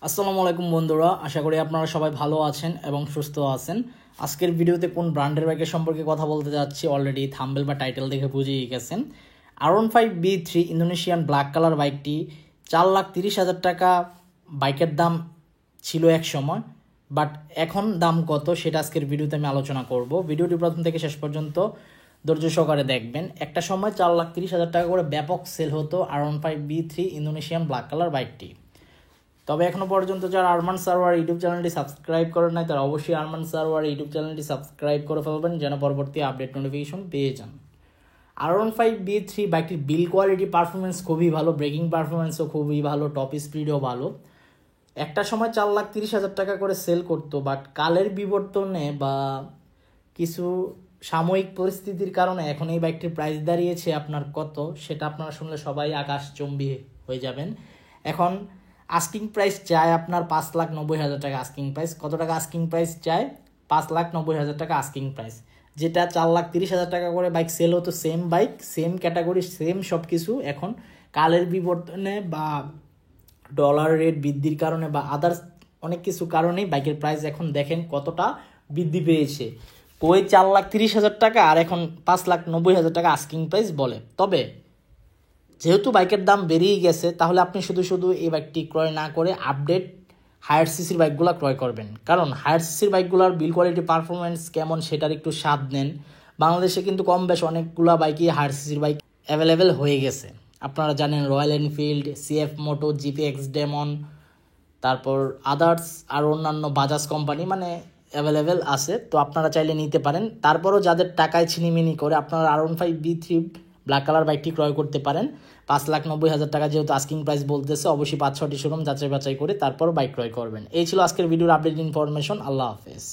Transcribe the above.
আসসালামু আলাইকুম বন্ধুরা, আশা করি আপনারা সবাই ভালো আছেন এবং সুস্থ আছেন। আজকের ভিডিওতে কোন ব্র্যান্ডের বাইকের সম্পর্কে কথা বলতে যাচ্ছি অলরেডি থাম্বনেল বা টাইটেল দেখে বুঝেই গেছেন। R15B3 ইন্দোনেশিয়ান ব্ল্যাক কালার বাইকটি 4,30,000 টাকা বাইকের দাম ছিল এক সময়, বাট এখন দাম কত সেটা আজকের ভিডিওতে আমি আলোচনা করব। ভিডিওটি প্রথম থেকে শেষ পর্যন্ত ধৈর্য সহকারে দেখবেন। একটা সময় 4,30,000 টাকা করে ব্যাপক সেল হতো R15B3 ইন্দোনেশিয়ান ব্ল্যাক কালার বাইকটি। তবে এখনও পর্যন্ত যারা আরমান সারোয়ার ইউটিউব চ্যানেলটি সাবস্ক্রাইব করেন নাই তারা অবশ্যই আরমান সারোয়ার ইউটিউব চ্যানেলটি সাবস্ক্রাইব করে ফেলবেন যেন পরবর্তী আপডেট নোটিফিকেশন পেয়ে যান। R15B3 বাইকটির বিল কোয়ালিটি পারফরমেন্স খুবই ভালো, ব্রেকিং পারফরমেন্সও খুবই ভালো, টপ স্পিডও ভালো। একটা সময় 4,30,000 টাকা করে সেল করতো, বাট কালের বিবর্তনে বা কিছু সাময়িক পরিস্থিতির কারণে এখন এই বাইকটির প্রাইস দাঁড়িয়েছে আপনার কত সেটা আপনারা শুনলে সবাই আকাশচুম্বী হয়ে যাবেন। এখন আস্কিং প্রাইস চায় আপনার 5,90,000 টাকা আস্কিং প্রাইস। কত টাকা আস্কিং প্রাইস চায়? 5,90,000 টাকা আস্কিং প্রাইস। যেটা 4,30,000 টাকা করে বাইক সেল হতো, same bike, same category, same সব কিছু, এখন কালের বিবর্তনে বা ডলার রেট বৃদ্ধির কারণে বা আদার্স অনেক কিছু কারণেই বাইকের প্রাইস এখন দেখেন কতটা বৃদ্ধি পেয়েছে। কই 4,30,000 টাকা আর এখন 5,90,000 টাকা আস্কিং প্রাইস বলে। তবে যেহেতু বাইকের দাম বেরিয়ে গেছে, তাহলে আপনি শুধু শুধু এই বাইকটি ক্রয় না করে আপডেট হায়ার সিসির বাইকগুলো ক্রয় করবেন। কারণ হায়ার সিসির বাইকগুলোর বিল কোয়ালিটি পারফরমেন্স কেমন সেটার একটু স্বাদ নেন। বাংলাদেশে কিন্তু কম বেশ অনেকগুলো বাইকই হায়ার সিসির বাইক অ্যাভেলেবেল হয়ে গেছে। আপনারা জানেন রয়্যাল এনফিল্ড, CF মোটো, GPX ডেমন, তারপর আদার্স আর অন্যান্য বাজাজ কোম্পানি মানে অ্যাভেলেবেল আছে। তো আপনারা চাইলে নিতে পারেন। তারপরও যাদের টাকায় ছিনিমিনি করে আপনারা R15B3 ব্ল্যাক কালার বাইকটি ক্রয় করতে পারেন 5,90,000 টাকা, যেহেতু আস্কিং প্রাইস বলতেছে। অবশ্যই 5-6টি শোরুম যাচাই বাছাই করে তারপর বাইক ক্রয় করবেন। এই ছিল আজকের ভিডিওর আপডেট ইনফরমেশন। আল্লাহ হাফেজ।